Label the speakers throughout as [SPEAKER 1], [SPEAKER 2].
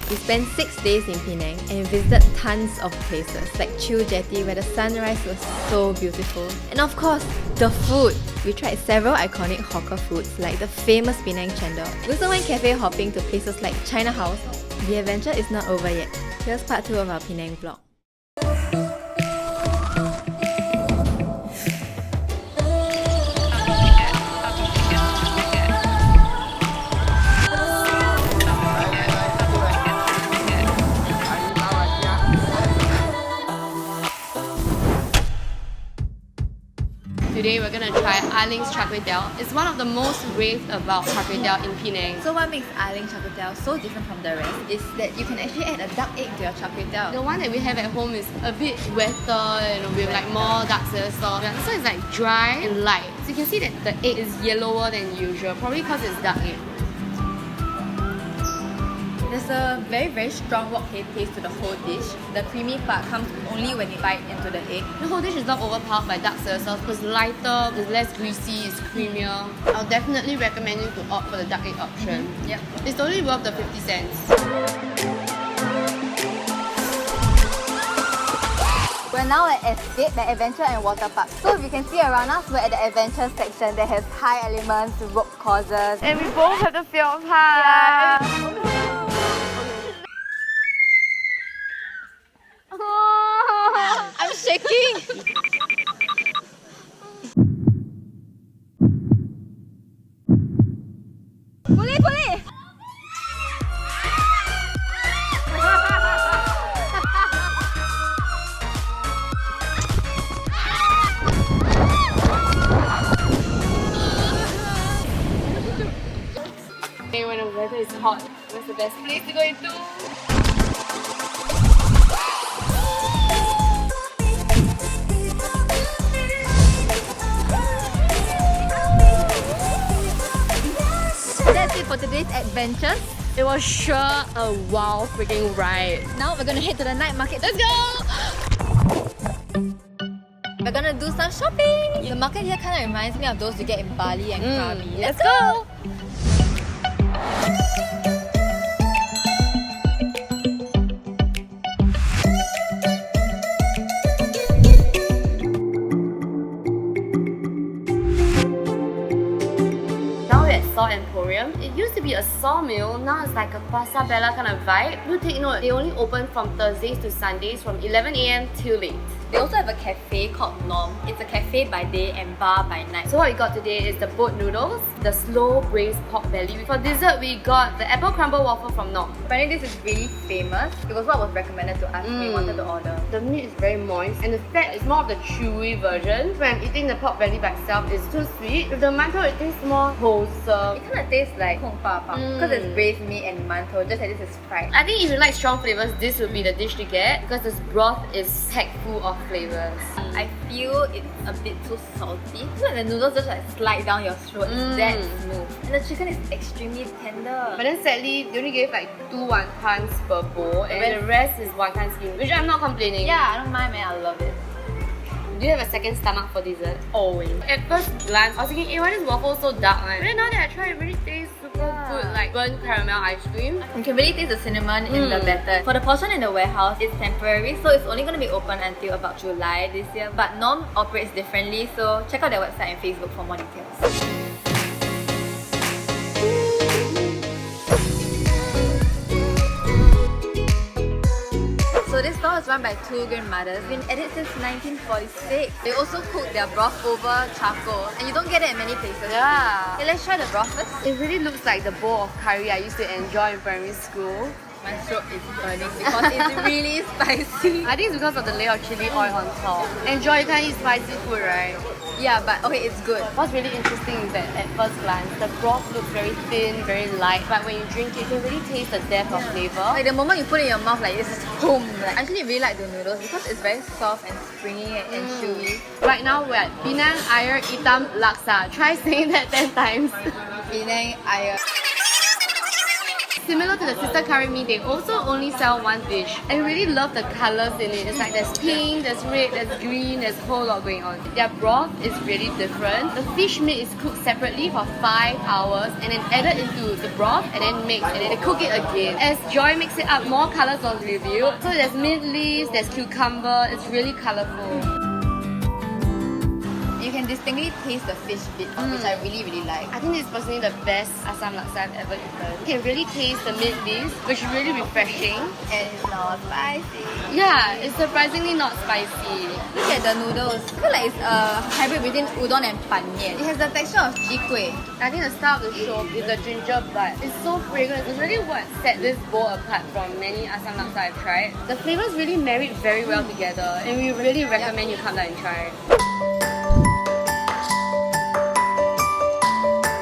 [SPEAKER 1] We spent 6 days in Penang and visited tons of places like Chiu Jetty where the sunrise was so beautiful. And of course, the food! We tried several iconic hawker foods like the famous Penang chendol. We also went cafe hopping to places like China House. The adventure is not over yet. Here's part 2 of our Penang vlog.
[SPEAKER 2] Today we're gonna try LENG's Char Kway Teow. It's one of the most raved about Char Kway Teow in Penang.
[SPEAKER 1] So what makes LENG Char Kway Teow so different from the rest is that you can actually add a duck egg to your Char Kway Teow.
[SPEAKER 2] The one that we have at home is a bit wetter, with like more dark soy sauce. This one is like dry and light. So you can see that the egg is yellower than usual, probably because it's duck egg.
[SPEAKER 1] There's a very strong wok hei taste to the whole dish. The creamy part comes only when you bite into the egg.
[SPEAKER 2] The whole dish is not overpowered by dark soy sauce because it's lighter, it's less greasy, it's creamier. I'll definitely recommend you to opt for the duck egg option.
[SPEAKER 1] Yep.
[SPEAKER 2] It's totally worth the 50 cents.
[SPEAKER 1] We're now at Escape, the Adventure and Water Park. So if you can see around us, we're at the adventure section that has high elements, rope courses.
[SPEAKER 2] And we both have the fear of heights.
[SPEAKER 1] Yeah. I'm shaking! Boleh!
[SPEAKER 2] Hey, when the weather is hot, what's the best place to go into?
[SPEAKER 1] That's it for today's adventures.
[SPEAKER 2] It was sure a wild freaking ride.
[SPEAKER 1] Now we're gonna head to the night market.
[SPEAKER 2] Let's go!
[SPEAKER 1] We're gonna do some shopping. The market here kind of reminds me of those you get in Bali and Krabi.
[SPEAKER 2] Let's go! Emporium. It used to be a sawmill, now it's like a Pasar Bella kind of vibe. Do take note, they only open from Thursdays to Sundays from 11 AM till late.
[SPEAKER 1] They also have a cafe called Nom. It's a cafe by day and bar by night.
[SPEAKER 2] So what we got today is the boat noodles, the slow braised pork belly. For dessert, we got the apple crumble waffle from Nom.
[SPEAKER 1] Apparently this is really famous. It was what was recommended to us when we wanted to order.
[SPEAKER 2] The meat is very moist and the fat is more of the chewy version. When I'm eating the pork belly by itself, it's too sweet. With the mantou, it tastes more wholesome.
[SPEAKER 1] It kind of tastes like Kung Pa Pa because it's braised meat and mantou, just like this is fried.
[SPEAKER 2] I think if you like strong flavors, this would be the dish to get because this broth is packed full of flavors.
[SPEAKER 1] I feel it's a bit too salty. It's like the noodles just like slide down your throat. It's that smooth. And the chicken is extremely tender.
[SPEAKER 2] But then sadly, they only gave like 2 wontons per bowl and the rest is wonton skin, which I'm not complaining.
[SPEAKER 1] Yeah, I don't mind, man. I love it.
[SPEAKER 2] Do you have a second stomach for dessert?
[SPEAKER 1] Always.
[SPEAKER 2] At first glance, I was thinking, hey, why is waffle so dark? But then now that I try, it really tastes super good, like burnt caramel ice cream.
[SPEAKER 1] You can really taste the cinnamon in the batter. For the portion in the warehouse, it's temporary, so it's only going to be open until about July this year. But Nom operates differently, so check out their website and Facebook for more details. So this store is run by 2 grandmothers. It's been at it since 1946. They also cook their broth over charcoal, and you don't get it in many places.
[SPEAKER 2] Yeah.
[SPEAKER 1] Okay, let's try the broth first.
[SPEAKER 2] It really looks like the bowl of curry I used to enjoy in primary school.
[SPEAKER 1] My throat is burning because it's really spicy.
[SPEAKER 2] I think it's because of the layer of chili oil on top. Enjoy, you can't eat spicy food, right?
[SPEAKER 1] Yeah, but okay, it's good.
[SPEAKER 2] What's really interesting is that at first glance, the broth looks very thin, very light, but when you drink it, you can really taste the depth of flavor.
[SPEAKER 1] Like the moment you put it in your mouth, like it's just boom. Like, I actually really like the noodles because it's very soft and springy and chewy.
[SPEAKER 2] Right now we're at Pinang Air Itam Laksa. Try saying that 10 times.
[SPEAKER 1] Penang Air.
[SPEAKER 2] similar to the sister curry mee, they also only sell one dish. I really love the colours in it. It's like there's pink, there's red, there's green, there's a whole lot going on. Their broth is really different. The fish meat is cooked separately for 5 hours and then added into the broth and then mixed and then they cook it again. As Joy makes it up, more colours was revealed. So there's mint leaves, there's cucumber, it's really colourful.
[SPEAKER 1] You can distinctly taste the fish bit, which I really like.
[SPEAKER 2] I think this is personally the best asam laksa I've ever eaten. You can really taste the mint leaves, which is really refreshing.
[SPEAKER 1] And it's not spicy.
[SPEAKER 2] Yeah, it's surprisingly not spicy.
[SPEAKER 1] Look at the noodles. I feel like it's a hybrid between udon and pan mian. It has the texture of chi kueh.
[SPEAKER 2] I think the style of the show is the ginger bud. It's so fragrant. It's really what set this bowl apart from many asam laksa I've tried. The flavors really married very well together, and we really recommend you come down and try.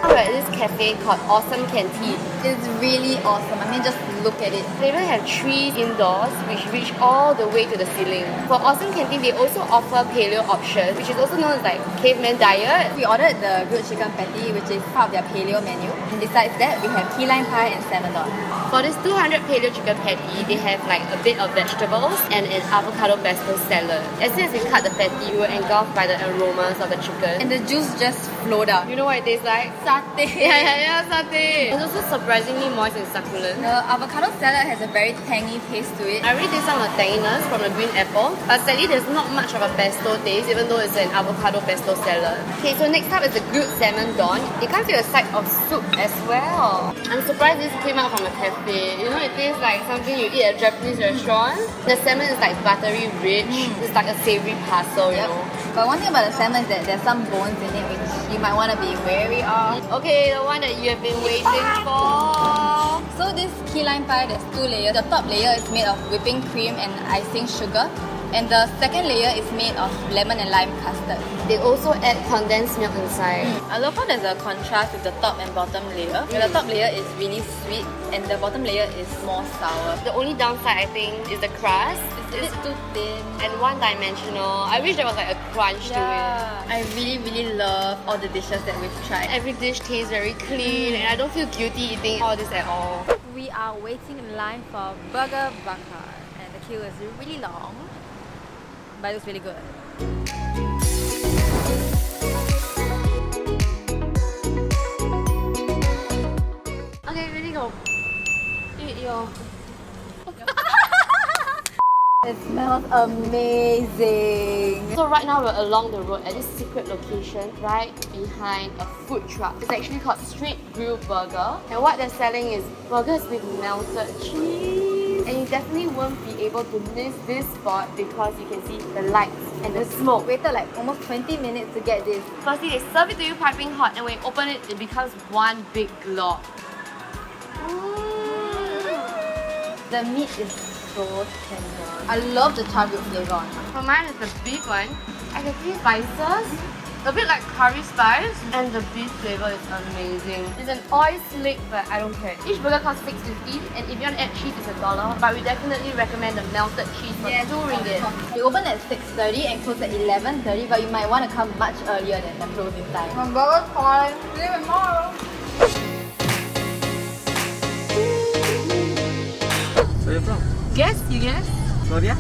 [SPEAKER 2] We're at this cafe called Awesome Canteen.
[SPEAKER 1] It's really awesome. I mean, just look at it.
[SPEAKER 2] They even have trees indoors which reach all the way to the ceiling. For Awesome Canteen, they also offer paleo options, which is also known as like caveman diet.
[SPEAKER 1] We ordered the grilled chicken patty, which is part of their paleo menu. And besides that, we have key lime pie and salmon don.
[SPEAKER 2] For this 200 paleo chicken patty, they have like a bit of vegetables and an avocado pesto salad. As soon as we cut the patty, we were engulfed by the aromas of the chicken.
[SPEAKER 1] And the juice just flowed out.
[SPEAKER 2] You know what it tastes like?
[SPEAKER 1] Satay.
[SPEAKER 2] Yeah, satay. It's also surprisingly moist and succulent.
[SPEAKER 1] The avocado salad has a very tangy taste to it.
[SPEAKER 2] I really taste some of the tanginess from the green apple, but sadly there's not much of a pesto taste, even though it's an avocado pesto salad. Okay, so next up is the grilled salmon don. It comes with a side of soup as well. I'm surprised this came out from a cafe. You know, it tastes like something you eat at a Japanese restaurant. The salmon is like buttery rich. It's like a savory pasta, you know.
[SPEAKER 1] But one thing about the salmon is that there's some bones in it which you might want to be wary of.
[SPEAKER 2] Okay, the one that you have been waiting for.
[SPEAKER 1] So this key lime pie, there's 2 layers. The top layer is made of whipping cream and icing sugar. And the second layer is made of lemon and lime custard.
[SPEAKER 2] They also add condensed milk inside.
[SPEAKER 1] I love how there's a contrast with the top and bottom layer. The top layer is really sweet and the bottom layer is more sour.
[SPEAKER 2] The only downside I think is the crust.
[SPEAKER 1] It's too thin
[SPEAKER 2] and one-dimensional. I wish there was like a crunch to it.
[SPEAKER 1] I really love all the dishes that we've tried.
[SPEAKER 2] Every dish tastes very clean and I don't feel guilty eating all this at all.
[SPEAKER 1] We are waiting in line for burger bakar and the queue is really long, but it was really good.
[SPEAKER 2] Okay, ready go. Eat your...
[SPEAKER 1] It smells amazing.
[SPEAKER 2] So right now we're along the road at this secret location right behind a food truck. It's actually called Street Grill Burger. And what they're selling is burgers with melted cheese. And you definitely won't be able to miss this spot because you can see the lights and the smoke.
[SPEAKER 1] Waited like almost 20 minutes to get this.
[SPEAKER 2] Firstly, they serve it to you piping hot and when you open it, it becomes one big glob.
[SPEAKER 1] The meat is so tender. I love the char grilled flavor on it.
[SPEAKER 2] For mine is the beef one. I can see spices, a bit like curry spice, and the beef flavor is amazing. It's an oil slick, but I don't care. Each burger costs $6.50, and if you want to add cheese, it's $1. But we definitely recommend the melted cheese for $2.
[SPEAKER 1] We open at 6:30 and close at 11:30, but you might want to come much earlier than the closing time. My burger's calling. See you tomorrow.
[SPEAKER 3] Where are you from?
[SPEAKER 2] Guess? You guess?
[SPEAKER 3] Korea?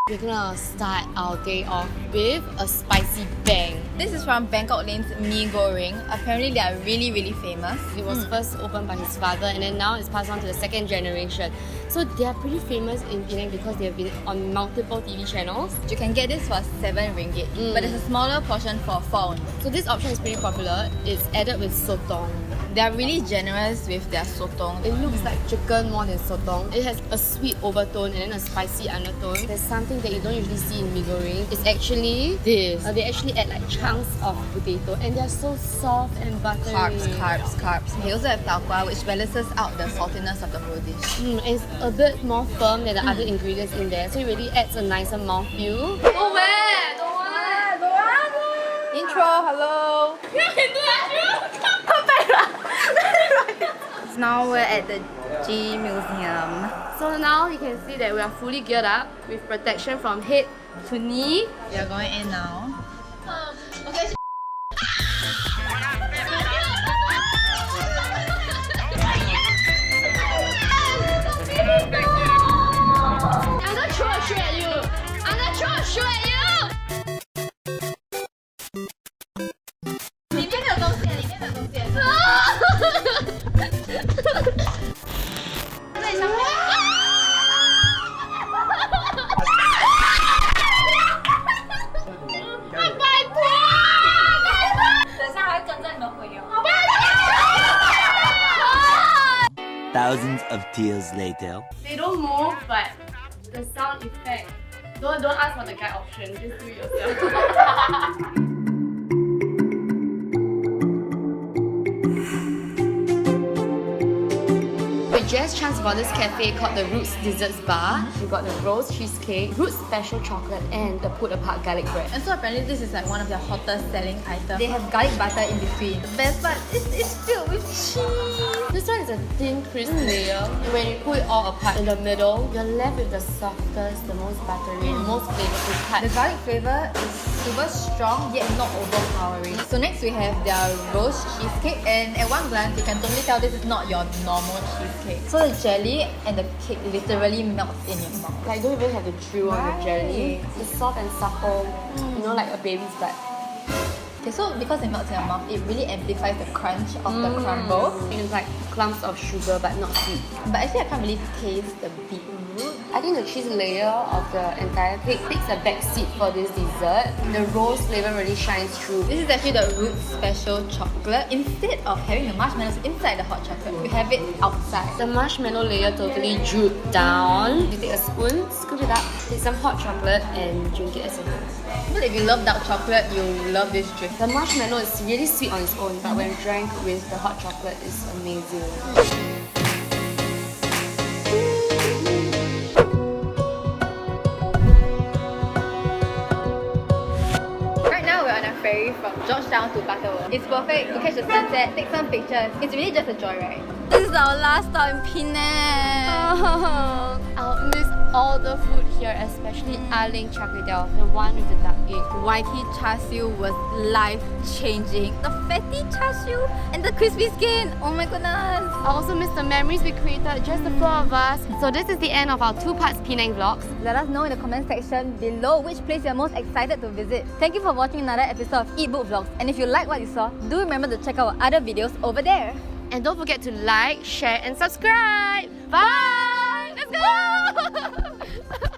[SPEAKER 2] We're gonna start our day off with a spicy bang.
[SPEAKER 1] This is from Bangkok Lane's Mee Goreng. Apparently they are really famous.
[SPEAKER 2] It was first opened by his father and then now it's passed on to the second generation. So they are pretty famous in Penang because they have been on multiple TV channels.
[SPEAKER 1] You can get this for 7 ringgit, but it's a smaller portion for 4.
[SPEAKER 2] So this option is pretty popular. It's added with sotong.
[SPEAKER 1] They are really generous with their sotong.
[SPEAKER 2] It looks like chicken more than sotong. It has a sweet overtone and then a spicy undertone. There's something that you don't usually see in mee goreng. It's actually this. They actually add like chunks of potato and they're so soft and buttery.
[SPEAKER 1] Carbs. They also have tau kwa, which balances out the saltiness of the whole dish.
[SPEAKER 2] It's a bit more firm than the other ingredients in there, so it really adds a nicer mouthfeel. Don't wear! Don't wear!
[SPEAKER 1] Intro, hello. Now we're at the G Museum.
[SPEAKER 2] So now you can see that we are fully geared up with protection from head to knee.
[SPEAKER 1] We are going in now.
[SPEAKER 3] Thousands of tears later.
[SPEAKER 2] They don't move, but the sound effect. Don't ask for the guide option. Just do it yourself. We just chanced about this cafe called the Roots Desserts Bar. We got the rose cheesecake, Roots special chocolate, and the pull-apart garlic bread.
[SPEAKER 1] And so apparently this is like one of their hottest selling items. They have garlic butter in between. The best part is it's filled with cheese.
[SPEAKER 2] This one is a thin, crisp layer. When you pull it all apart in the middle, you're left with the softest, the most buttery, the most flavorful part.
[SPEAKER 1] The garlic flavor is super strong yet not overpowering. So next we have their rose cheesecake, and at one glance you can totally tell this is not your normal cheesecake. So the jelly and the cake literally melts in your mouth.
[SPEAKER 2] Like, don't even have to chew on the jelly. It's soft and supple, you know, like a baby's butt.
[SPEAKER 1] Okay, so because it melts in your mouth, it really amplifies the crunch of the crumble.
[SPEAKER 2] It's like clumps of sugar but not sweet.
[SPEAKER 1] But actually I can't really taste the beetroot.
[SPEAKER 2] I think the cheese layer of the entire cake takes a back seat for this dessert. The rose flavor really shines through.
[SPEAKER 1] This is actually the Roots special chocolate. Instead of having the marshmallows inside the hot chocolate, we have it outside.
[SPEAKER 2] The marshmallow layer totally drooped down. You take a spoon, scoop it up, take some hot chocolate and drink it as a drink.
[SPEAKER 1] But if you love dark chocolate, you'll love this drink.
[SPEAKER 2] The marshmallow is really sweet on its own, but when drank with the hot chocolate, it's amazing.
[SPEAKER 1] Right now we're on a ferry from Georgetown to Batu. It's perfect to catch the sunset, take some pictures. It's really just a joyride. This is our last stop in Penang.
[SPEAKER 2] I'll miss all the food here, especially LENG Char Kway Teow, the one with the duck egg.
[SPEAKER 1] Waikiki char siu was life-changing. The fatty char siu and the crispy skin. Oh my goodness.
[SPEAKER 2] I also miss the memories we created, just the four of us. So this is the end of our 2 parts Penang vlogs.
[SPEAKER 1] Let us know in the comment section below which place you're most excited to visit. Thank you for watching another episode of Eatbook Vlogs. And if you like what you saw, do remember to check out our other videos over there.
[SPEAKER 2] And don't forget to like, share and subscribe. Bye! Let's go!